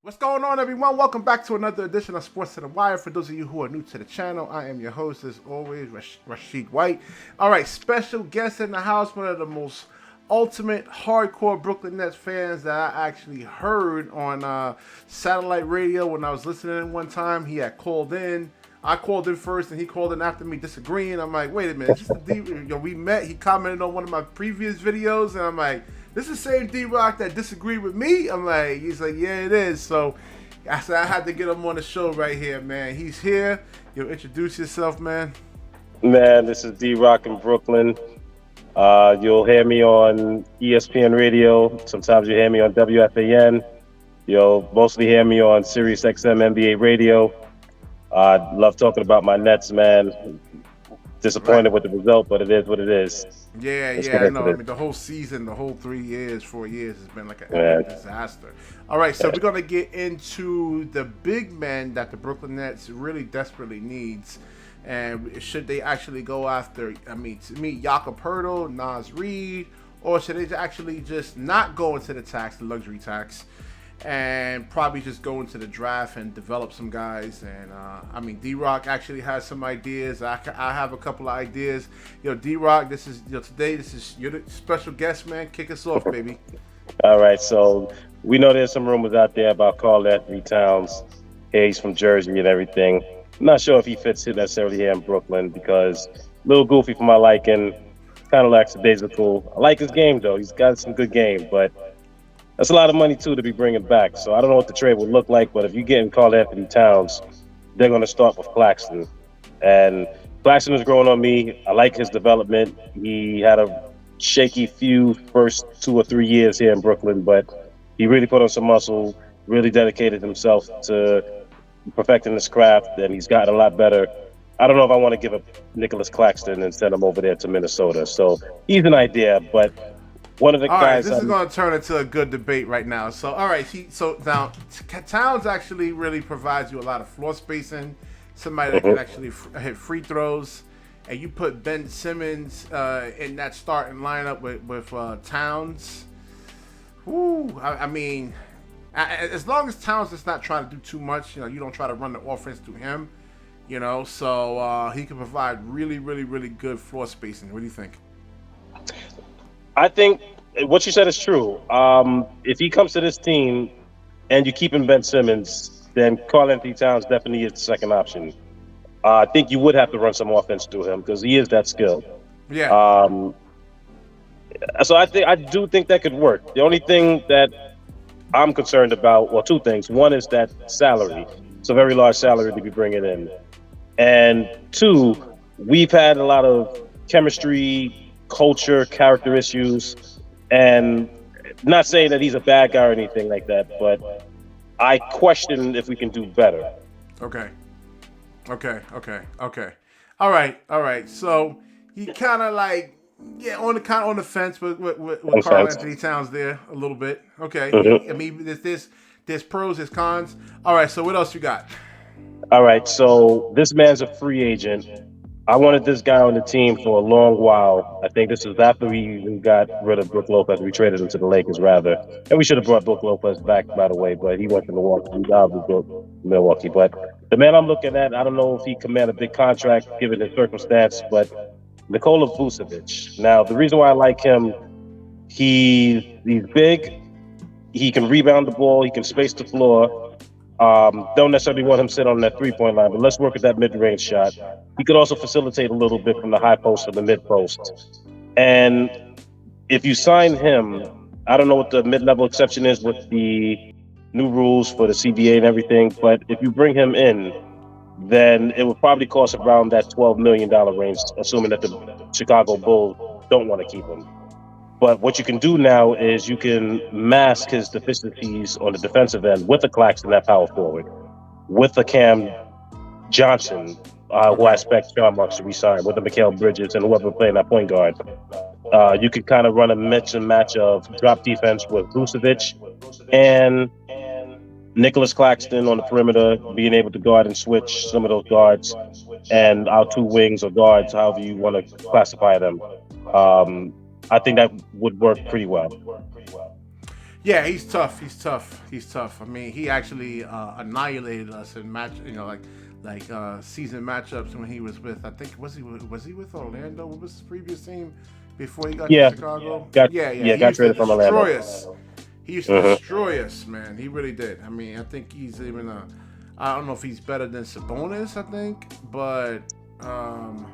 What's going on, everyone? Welcome back to another edition of Sports to the Wire. For those of you who are new to the channel, I am your host, as always, Rasheed White. All right, special guest in the house, one of the most ultimate hardcore Brooklyn Nets fans that I actually heard on satellite radio when I was listening in one time. He had called in. I called in first, and he called in after me disagreeing. I'm like, wait a minute, is this the D? We met. He commented on one of my previous videos, and I'm like, this is the same D-Rock that disagreed with me? I'm like, he's like, yeah, it is. So I said I had to get him on the show right here, man. He's here. You'll introduce yourself, man. Man, this is D-Rock in Brooklyn. You'll hear me on ESPN Radio. Sometimes you hear me on WFAN. You'll mostly hear me on Sirius XM NBA Radio. I love talking about my Nets, man. Disappointed with the result, but it is what it is. Yeah, I know. I mean, the whole season, the whole 3 years, 4 years has been like a disaster. All right, so we're going to get into the big men that the Brooklyn Nets really desperately needs. And should they actually go after, I mean, to me, Jakob Poeltl, Naz Reid, or should they actually just not go into the luxury tax, and probably just go into the draft and develop some guys? And I mean, D-Rock actually has some ideas. I have a couple of ideas. D-Rock, today this is you're the special guest, man. Kick us off, baby. All right, so we know there's some rumors out there about Karl-Anthony Towns. Hey, he's from Jersey and everything. I'm not sure if he fits necessarily here in Brooklyn because a little goofy for my liking, kind of lackadaisical. I like his game, though. He's got some good game, but that's a lot of money, too, to be bringing back. So I don't know what the trade would look like, but if you're getting Karl-Anthony Towns, they're going to start with Claxton. And Claxton is growing on me. I like his development. He had a shaky first 2 or 3 years here in Brooklyn, but he really put on some muscle, really dedicated himself to perfecting his craft, and he's gotten a lot better. I don't know if I want to give up Nic Claxton and send him over there to Minnesota. So he's an idea, but one of the guys. This is going to turn into a good debate right now. So, all right. So now Towns actually really provides you a lot of floor spacing. Somebody that can actually hit free throws, and you put Ben Simmons in that starting lineup with Towns. Whoo! I mean, as long as Towns is not trying to do too much, you don't try to run the offense through him, so he can provide really, really, really good floor spacing. What do you think? I think what you said is true. If he comes to this team and you keep him Ben Simmons, then Karl-Anthony Towns definitely is the second option. I think you would have to run some offense through him because he is that skilled. Yeah. So I do think that could work. The only thing that I'm concerned about, well, two things. One is that salary. It's a very large salary to be bringing in. And two, we've had a lot of chemistry, culture, character issues, and not saying that he's a bad guy or anything like that, but I question if we can do better. Okay. All right. So he kind of like, on the fence with Karl-Anthony Towns there a little bit. Okay. Mm-hmm. I mean, there's pros, there's cons. All right. So what else you got? All right. So this man's a free agent. I wanted this guy on the team for a long while. I think this is after we even got rid of Brook Lopez. We traded him to the Lakers, rather. And we should have brought Brook Lopez back, by the way, but he went to Milwaukee. But the man I'm looking at, I don't know if he command a big contract given his circumstance, but Nikola Vucevic. Now, the reason why I like him, he's big, he can rebound the ball, he can space the floor. Don't necessarily want him to sit on that three-point line, but let's work at that mid-range shot. He could also facilitate a little bit from the high post or the mid-post. And if you sign him, I don't know what the mid-level exception is with the new rules for the CBA and everything, but if you bring him in, then it would probably cost around that $12 million range, assuming that the Chicago Bulls don't want to keep him. But what you can do now is you can mask his deficiencies on the defensive end with a Claxton at power forward, with a Cam Johnson, who I expect Sean Marks to resign, with a Mikal Bridges and whoever playing that point guard. You could kind of run a mix and match of drop defense with Vucevic and Nic Claxton on the perimeter, being able to guard and switch some of those guards, and our two wings or guards, however you want to classify them. I think that would work pretty well. Yeah, he's tough. He's tough. He's tough. I mean, he actually annihilated us in match. Like season matchups when he was with. I think was he with Orlando? What was his previous team before he got to Yeah, Chicago? got Yeah. He got used to traded from Orlando. destroy us. He used to Hmm. destroy us, man. He really did. I mean, I think he's even a. I don't know if he's better than Sabonis. I think, but um,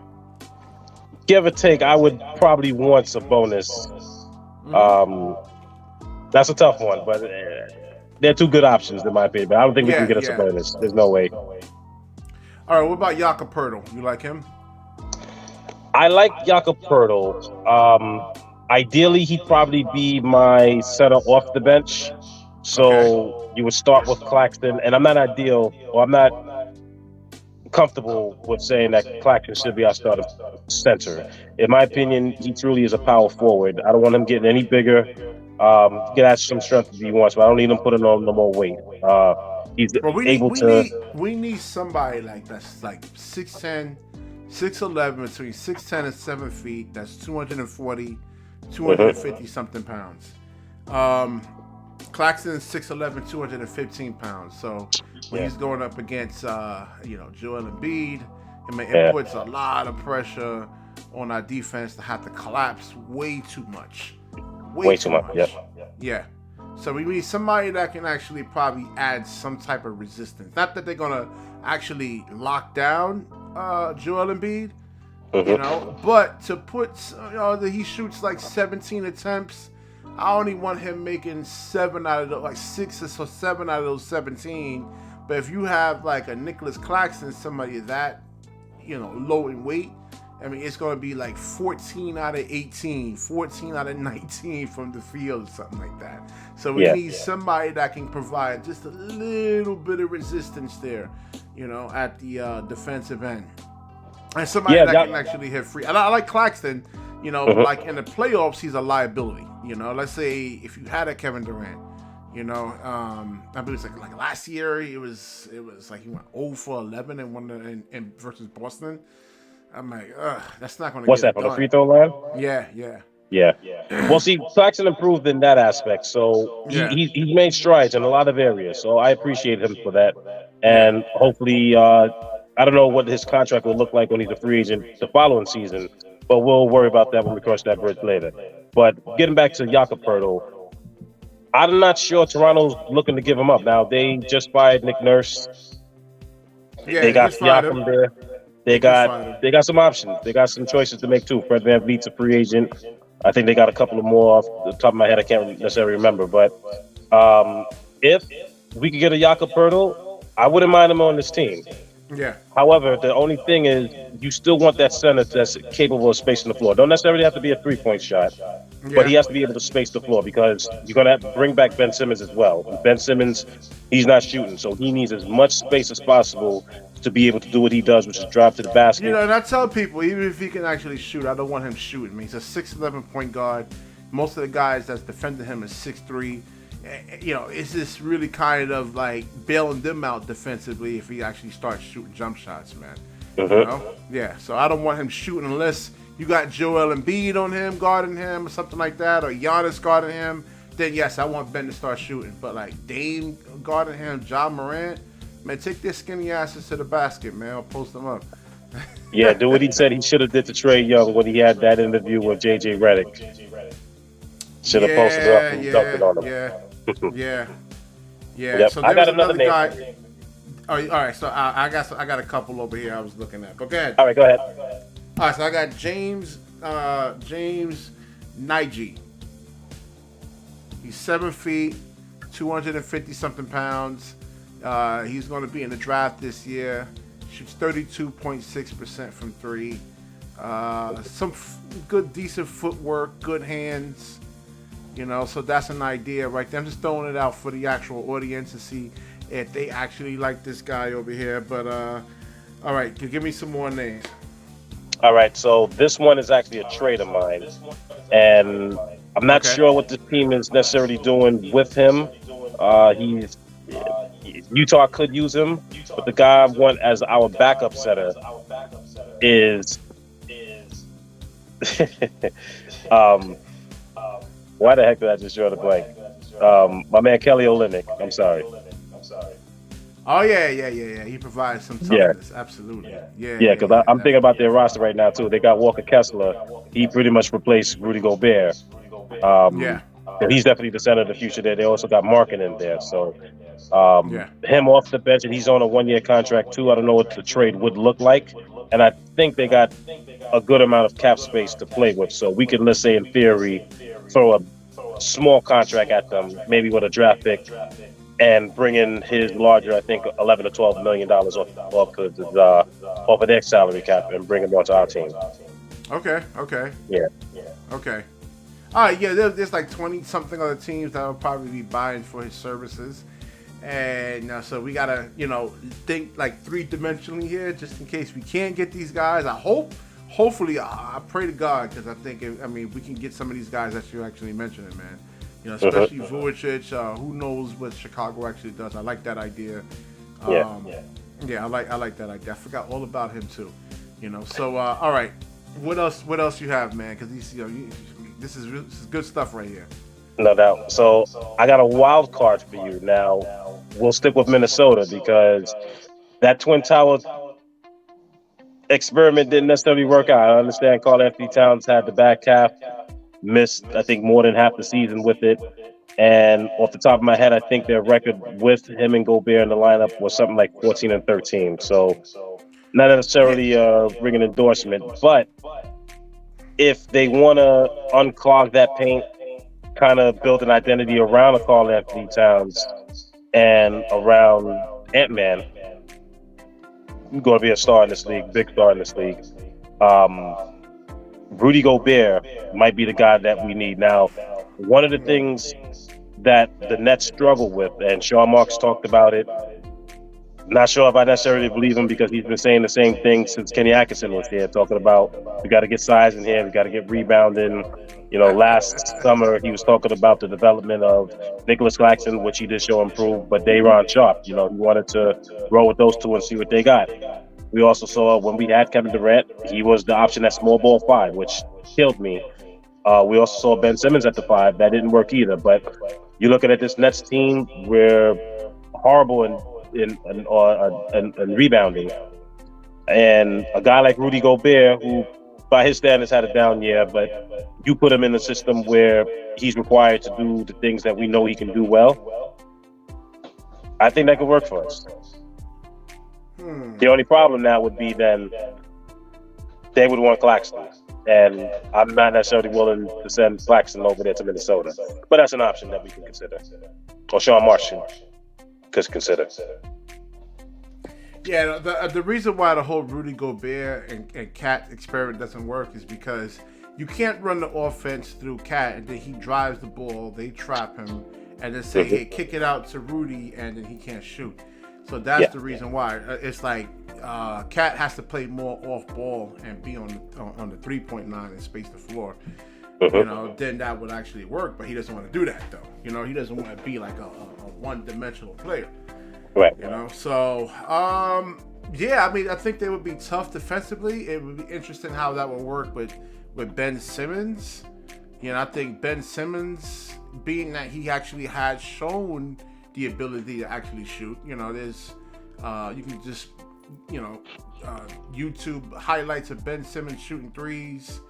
Give or take, I would probably want a bonus. mhm. Um, that's a tough one, but they're two good options in my opinion. But I don't think we can Yeah, get us a yeah. bonus. There's no way. All right, what about Jakob Poeltl? You like him? I like Jakob Poeltl. Ideally, he'd probably be my center off the bench. Okay. So you would start with Claxton, and I'm not ideal, or I'm not comfortable with saying that Claxton should be our starting center. In my opinion, he truly is a power forward. I don't want him getting any bigger. He can add some strength if he wants, but I don't need him putting on no more weight. He's Well, we need able we to. need we need somebody like that's like 6'10", 6'11", between 6'10" and 7 feet. That's 240, Mhm. 250 something pounds. Um, Claxton's 6'11", 215 pounds. So when Yeah, he's going up against Joel Embiid, I mean it yeah, puts a lot of pressure on our defense to have to collapse way too much, way way too too much. Yep. much. Yeah. So we need somebody that can actually probably add some type of resistance. Not that they're gonna actually lock down Joel Embiid, Hmm. but to put that he shoots like 17 attempts. I only want him making 7 out of like 6 or 7 out of those 17. But if you have like a Nicholas Claxton, somebody that low in weight, I mean, it's going to be like 14 out of 18, 14 out of 19 from the field or something like that. So we Yeah, need somebody that can provide just a little bit of resistance there, at the defensive end. And somebody yeah. that can actually hit free. And I like Claxton, but Mhm. like in the playoffs, he's a liability. Let's say if you had a Kevin Durant, I believe it's like last year, it was like he went 0 for 11 and one in versus Boston. I'm like, ugh, that's not going to What's get that it from the done. free throw line? Yeah, yeah, Yeah. Well, see, Claxton improved in that aspect, so yeah, he made strides in a lot of areas. So I appreciate him for that, yeah. and hopefully, I don't know what his contract will look like when he's a free agent the following season, but we'll worry about that when we cross that bridge later. But getting back to Jakob Poeltl, I'm not sure Toronto's looking to give him up. Now they just fired Nick Nurse. Yeah, They they got just fired him. Siakam there. They They just got fired him. they got some options. They got some choices to make too. Fred VanVleet's a free agent. I think they got a couple of more off the top of my head. I can't necessarily remember, but um, if we could get a Jakob Poeltl, I wouldn't mind him on this team. Yeah, However, the only thing is you still want that center that's capable of spacing the floor. Don't necessarily have to be a 3-point shot, but yeah. he has to be able to space the floor because you're going to have to bring back Ben Simmons as well. Ben Simmons, he's not shooting, so he needs as much space as possible to be able to do what he does, which is drive to the basket. And I tell people, even if he can actually shoot, I don't want him shooting. I mean, he's a 6'11" point guard. Most of the guys that's defending him is 6'3". It's just really kind of like bailing them out defensively if he actually starts shooting jump shots, man. Hmm. Yeah. So I don't want him shooting unless you got Joel Embiid on him, guarding him, or something like that, or Giannis guarding him. Then yes, I want Ben to start shooting. But like Dame guarding him, John Morant, man, take their skinny asses to the basket, man. I'll post them up. Yeah, do what he said he should have did to Trey Young when he had that interview with JJ Redick. Should have posted it up Yeah, and dunked it yeah, on him. yeah, yeah, yeah. Yep, So I there was got another another name. guy. Oh, all right. So I got a couple over here I was looking at. But go ahead. All right, go ahead. All right. So I got James Nige. He's 7 feet, 250 something pounds. He's going to be in the draft this year. Shoots 32.6% from three. Some good, decent footwork, good hands. So that's an idea right there. I'm just throwing it out for the actual audience to see if they actually like this guy over here. But all right, give me some more names. All right, so this one is actually a trade of mine, and I'm not Okay. sure what this team is necessarily doing with him. He's Utah could use him, but the guy I want as our backup setter is um, why the heck did I just draw the blank? My man Kelly Olynyk. I'm sorry. Oh yeah. He provides some Yeah, toughness. Absolutely. yeah. Because I'm thinking about their roster right now too. They got Walker Kessler. He pretty much replaced Rudy Gobert. Yeah. So he's definitely the center of the future there. They also got Markin in there. So Yeah. him off the bench, and he's on a 1-year contract too. I don't know what the trade would look like, and I think they got a good amount of cap space to play with. So we could, let's say, in theory, throw a small contract at them, maybe with a draft pick, and bring in his larger, I think, $11 to $12 million off of their salary cap, and bring him onto our team. Okay. Yeah. Okay. All right. Yeah. There's like 20 something other teams that will probably be buying for his services. And so we gotta, think like 3-dimensionally here, just in case we can't get these guys. Hopefully, I pray to God, because I think, we can get some of these guys that you're actually mentioning, man. Especially Vujicic. Who knows what Chicago actually does? I like that idea. Yeah, I like that idea. I forgot all about him too. So all right, what else you have, man? Because this is good stuff right here. No doubt. So I got a wild card for you. Now, we'll stick with Minnesota because that Twin Towers experiment didn't necessarily work out. I understand Karl Anthony Towns had the back half, missed, I think, more than half the season with it. And off the top of my head, I think their record with him and Gobert in the lineup was something like 14-13. So not necessarily ring an endorsement, but if they want to unclog that paint, kind of build an identity around a Karl Anthony Towns and around Ant-Man, going to be a star in this league, big star in this league. Rudy Gobert might be the guy that we need. Now, one of the things that the Nets struggle with, and Sean Marks talked about it, not sure if I necessarily believe him, because he's been saying the same thing since Kenny Atkinson was here, talking about we got to get size in here, we got to get rebounding. Last summer he was talking about the development of Nic Claxton, which he did show improve, but Day'Ron Sharpe, he wanted to roll with those two and see what they got. We also saw when we had Kevin Durant, he was the option at small ball 5, which killed me. We also saw Ben Simmons at the 5. That didn't work either. But you're looking at this Nets team, we're horrible in rebounding. And a guy like Rudy Gobert, who by his standards had a down year, but you put him in a system where he's required to do the things that we know he can do well, I think that could work for us. The only problem now would be then they would want Claxton. And I'm not necessarily willing to send Claxton over there to Minnesota. But that's an option that we can consider. Or Sean Marsh could consider. Yeah, the reason why the whole Rudy Gobert and Cat experiment doesn't work is because you can't run the offense through Cat and then he drives the ball, they trap him, and then say, hey, kick it out to Rudy, and then he can't shoot. So that's the reason why. It's like Cat has to play more off ball and be on the 3-point line and space the floor. Then that would actually work. But he doesn't want to do that, though. He doesn't want to be like a one-dimensional player. Right. So I think they would be tough defensively. It would be interesting how that would work with Ben Simmons. I think Ben Simmons, being that he actually had shown the ability to actually shoot. There's you can just YouTube highlights of Ben Simmons shooting threes.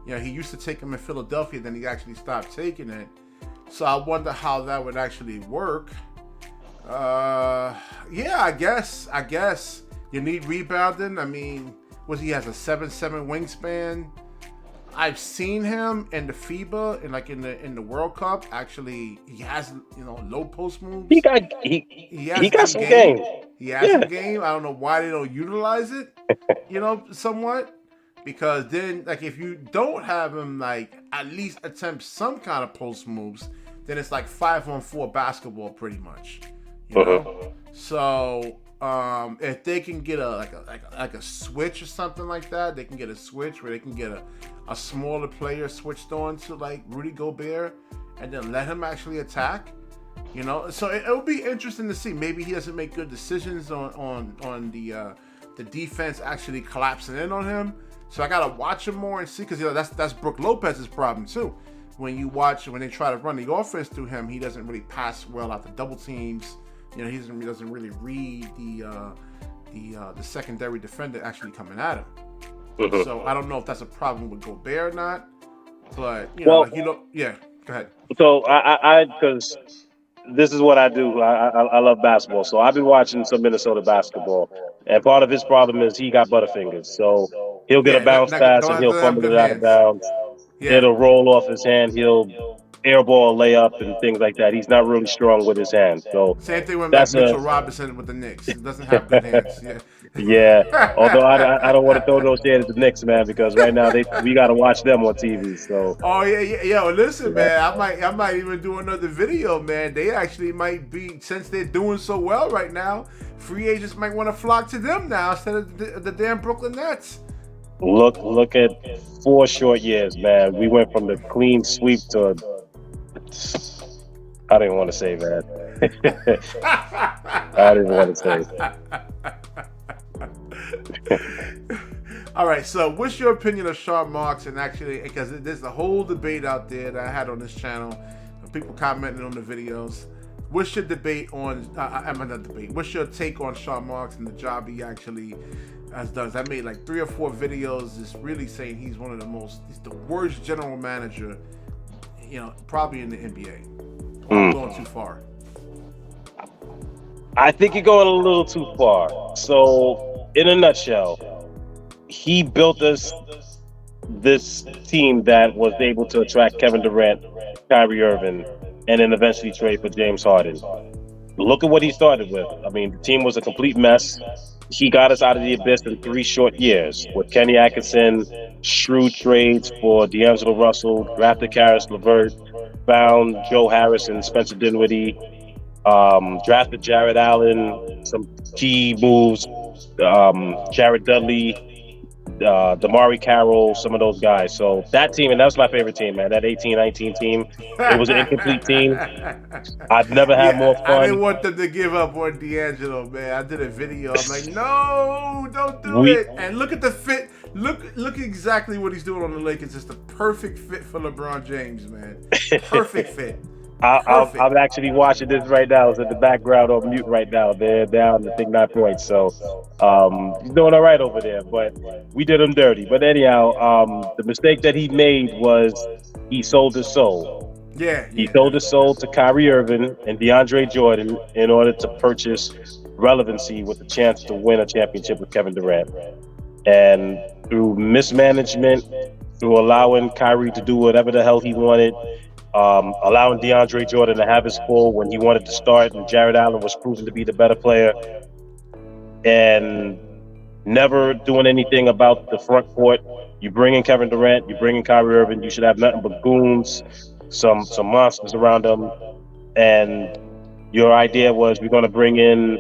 He used to take them in Philadelphia, then he actually stopped taking it. So I wonder how that would actually work. I guess you need rebounding. He has a 7'7" wingspan. I've seen him in the FIBA and in the World Cup. Actually, he has low post moves. He got some game. He has some game. I don't know why they don't utilize it. Somewhat, because then if you don't have him at least attempt some kind of post moves, then it's like 5-on-4 basketball pretty much. So if they can get a switch or something like that, they can get a switch where they can get a smaller player switched on to Rudy Gobert and then let him actually attack. So it'll be interesting to see. Maybe he doesn't make good decisions on the defense actually collapsing in on him. So I gotta watch him more and see, because that's Brook Lopez's problem too. when they try to run the offense through him, he doesn't really pass well out the double teams. You know, he doesn't really read the secondary defender actually coming at him. Mm-hmm. So I don't know if that's a problem with Gobert or not. But go ahead. So because this is what I do. I love basketball, so I've been watching some Minnesota basketball, and part of his problem is he got butterfingers. So he'll get a bounce pass and he'll fumble it out of bounds. Yeah. It'll roll off his hand. He'll airball layup and things like that. He's not really strong with his hands. So same thing with Mitchell Robinson with the Knicks. He doesn't have good hands. Yeah. Yeah. Although I don't want to throw those shades at the Knicks, man, because right now we got to watch them on TV. So. Oh yeah. Well, listen, man. I might even do another video, man. They actually might be, since they're doing so well right now, free agents might want to flock to them now instead of the damn Brooklyn Nets. Look at 4 short years, man. We went from the clean sweep to. I didn't want to say that. I didn't want to say. All right, so what's your opinion of Sean Marks? And actually, because there's a whole debate out there that I had on this channel, people commenting on the videos. What's your debate on? What's your take on Sean Marks and the job he actually has done? I made like 3 or 4 videos, just really saying he's he's the worst general manager. Probably in the NBA. I'm going too far. I think you're going a little too far. So, in a nutshell, he built us this team that was able to attract Kevin Durant, Kyrie Irving, and then eventually trade for James Harden. Look at what he started with. I mean, the team was a complete mess. He got us out of the abyss in 3 short years with Kenny Atkinson, shrewd trades for D'Angelo Russell, drafted Karis LeVert, found Joe Harris and Spencer Dinwiddie, drafted Jared Allen, some key moves, Jared Dudley, Damari Carroll, some of those guys. So that team, and that was my favorite team, man, that 18-19 team. It was an incomplete team. I've never had more fun. I didn't want them to give up on D'Angelo, man. I did a video. I'm like, no, don't do it. And look at the fit. Look exactly what he's doing on the Lakers. It's the perfect fit for LeBron James, man. Perfect fit. I'm actually watching this right now. It's in the background on mute right now. They're down, I think, 9 points. So he's doing all right over there. But we did him dirty. But anyhow, the mistake that he made was he sold his soul. Yeah. He sold his soul to Kyrie Irving and DeAndre Jordan in order to purchase relevancy with the chance to win a championship with Kevin Durant. And through mismanagement, through allowing Kyrie to do whatever the hell he wanted, allowing DeAndre Jordan to have his pull when he wanted to start, and Jared Allen was proven to be the better player, and never doing anything about the front court. You bring in Kevin Durant, you bring in Kyrie Irving, you should have nothing but goons, some monsters around them, and your idea was we're going to bring in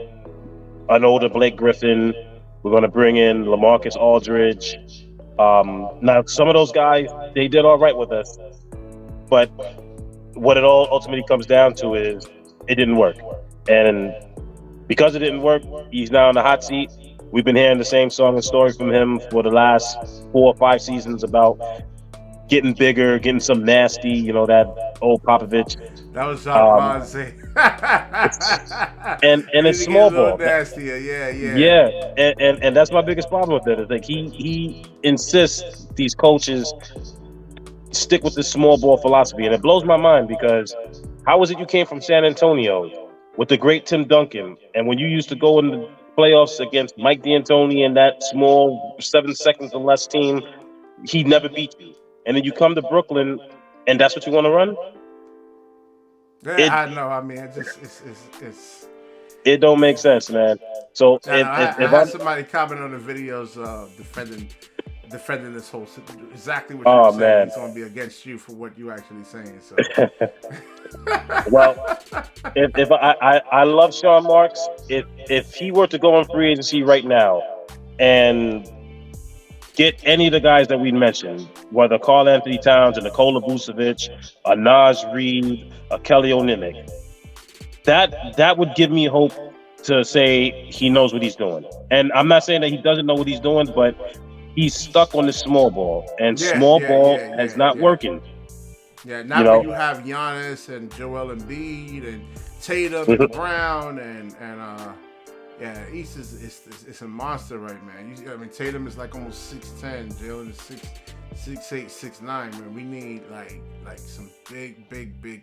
an older Blake Griffin, we're going to bring in LaMarcus Aldridge. Now, some of those guys, they did all right with us, but what it all ultimately comes down to is it didn't work. And because it didn't work, he's now in the hot seat. We've been hearing the same song and story from him for the last 4 or 5 seasons about getting bigger, getting some nasty, that old Popovich. That was John saying. and it's small ball. Nastier. Yeah. Yeah, and that's my biggest problem with it. Is like he insists these coaches stick with this small ball philosophy, and it blows my mind because how is it you came from San Antonio with the great Tim Duncan, and when you used to go in the playoffs against Mike D'Antoni and that small 7 seconds or less team, he never beat you, and then you come to Brooklyn and that's what you want to run? Yeah, I know. I mean, it's it don't make sense, man. So I had somebody comment on the videos defending this whole exactly what you're saying. Man. It's going to be against you for what you're actually saying. So, well, if I love Sean Marks. If he were to go on free agency right now and get any of the guys that we mentioned, whether Karl Anthony Towns, a Nikola Vucevic, a Naz Reid, a Kelly Olynyk, that would give me hope to say he knows what he's doing. And I'm not saying that he doesn't know what he's doing, but he's stuck on the small ball, and small ball is not working. Yeah, You now that know, you have Giannis and Joel Embiid and Tatum and Mhm. Brown yeah, East is a monster right man. I mean Tatum is like almost 6'10", Jalen is 6'8", 6'9". Man, we need like some big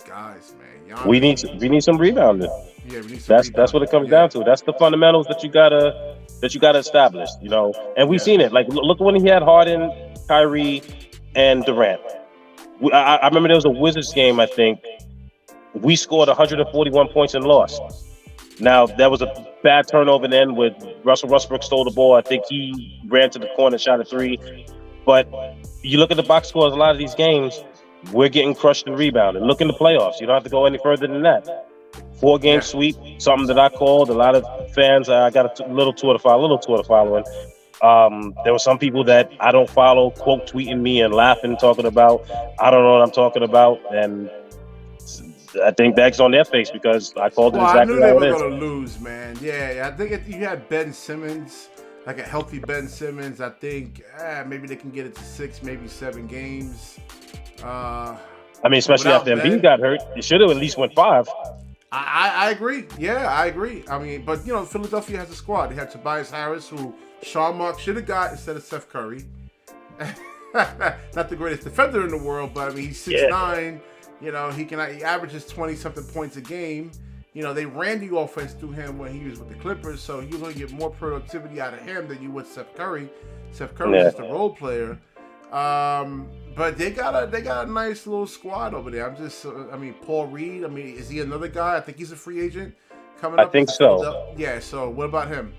guys, man. Giannis, we need some rebounding. yeah, we need some That's what rebounding. it comes Yeah, down to. That's the fundamentals that you gotta establish. You know, and we've yeah. seen it. Like look when he had Harden, Kyrie, and Durant. I remember there was a Wizards game. I think we scored 141 points and lost. Now that was a bad turnover then with Russell Westbrook stole the ball. I think he ran to the corner, shot a three. But you look at the box scores, a lot of these games, we're getting crushed in rebounding. Look in the playoffs. You don't have to go any further than that. 4 game Yeah. sweep, something that I called. A lot of fans, I got little tour to follow, little tour to following. There were some people that I don't follow, quote tweeting me and laughing, talking about, I don't know what I'm talking about. And I think that's on their face because I called it Well, I exactly knew they how it were is. gonna lose, man. Yeah, I think you had Ben Simmons, like a healthy Ben Simmons. I think maybe they can get it to 6, maybe 7 games. Uh, I mean, but especially without after Embiid Ben, got hurt, it should have at least went 5. I agree. Yeah, I agree. I mean, but Philadelphia has a squad. They had Tobias Harris, who Sean Mark should have got instead of Steph Curry. Not the greatest defender in the world, but I mean he's six Yeah. nine. He averages 20-something points a game. They ran the offense through him when he was with the Clippers, so you're gonna get more productivity out of him than you would Steph Curry. Steph Curry's Yeah. just a role player. But they got a nice little squad over there. Paul Reed. I mean, is he another guy? I think he's a free agent coming I up. think so. Yeah. So what about him?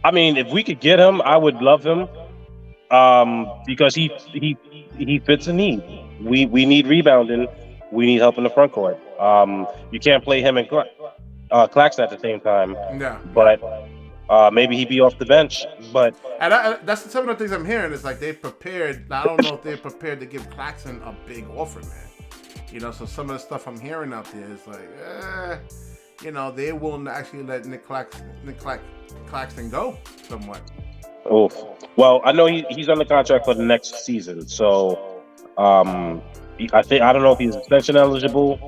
I mean, if we could get him, I would love him. Because he fits a need. We need rebounding. We need help in the front court. You can't play him and Claxton at the same time. Yeah. But maybe he'd be off the bench. But And that's some of the things I'm hearing is like they prepared. I don't know if they're prepared to give Claxton a big offer, man. So some of the stuff I'm hearing out there is like, they're willing to actually let Nic Claxton go somewhat. oof. Well, I know he's under contract for the next season, so I don't know if he's extension eligible.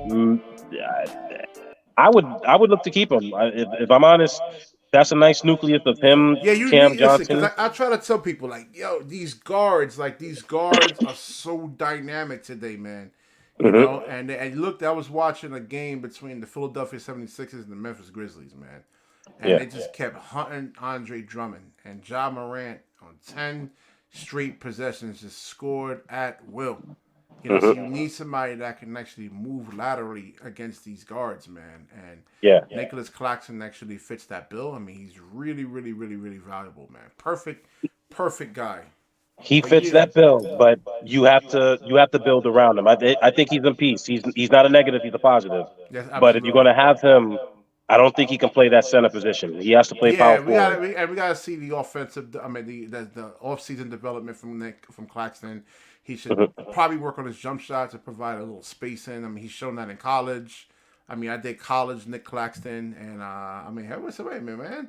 I would look to keep him. If I'm honest, that's a nice nucleus of him, Yeah, you Cam listen, because Johnson. I try to tell people like, yo, these guards are so dynamic today, man. Hmm. And look, I was watching a game between the Philadelphia 76ers and the Memphis Grizzlies, man. And Yeah. they just kept hunting Andre Drummond and Ja Morant on 10 straight possessions, just scored at will. So you Hmm. need somebody that can actually move laterally against these guards, man. And Yeah. Nicholas Claxton actually fits that bill. I mean, he's really, really, really, really valuable, man. Perfect guy. He But fits yeah, that bill, but you have to build around him. I think he's in peace. He's not a negative. He's a positive. yes, But if you're absolutely. going to have him, I don't think he can play that center position. He has to play power Yeah, forward. we gotta see the offensive. I mean, the off season development from Claxton. He should Hmm. probably work on his jump shot to provide a little spacing. I mean, he's shown that in college. I mean, I did college Nic Claxton, and hey, wait a minute, man.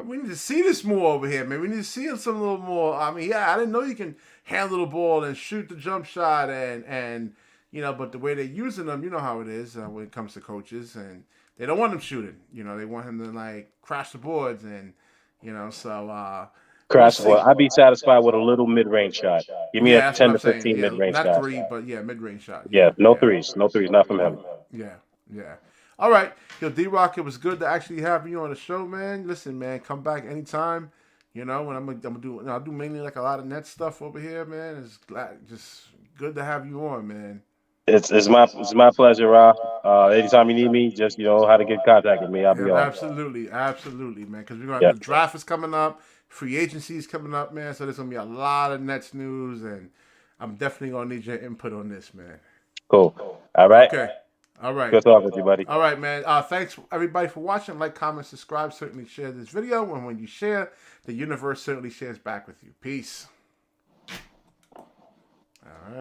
We need to see this more over here, man. We need to see him some little more. I mean, yeah, I didn't know you can handle the ball and shoot the jump shot, and but the way they're using them, you know how it is when it comes to coaches, and they don't want him shooting. They want him to like crash the boards, and so we'll Crash. see. Well, I'd be satisfied with a little mid-range shot. Give me a Yeah, that's what 10 I'm to saying. 15 Yeah, mid-range not shot. three, but yeah, mid range shot. Yeah, Yeah, no yeah, threes. No threes, not from him. yeah. All right, D-Rock, it was good to actually have you on the show, man. Listen, man, come back anytime. When I'm gonna do, I'll do mainly like a lot of net stuff over here, man. Just good to have you on, man. It's my pleasure, Ra. Anytime you need me, just how to get in contact with me. I'll Yeah, be on. absolutely, man. Because Yeah, the draft is coming up, free agency is coming up, man. So there's gonna be a lot of Nets news, and I'm definitely gonna need your input on this, man. cool. All right. Okay. All right. Good talking with you, buddy. All right, man. Thanks everybody for watching. Like, comment, subscribe. Certainly share this video. And when you share, the universe certainly shares back with you. Peace. All right.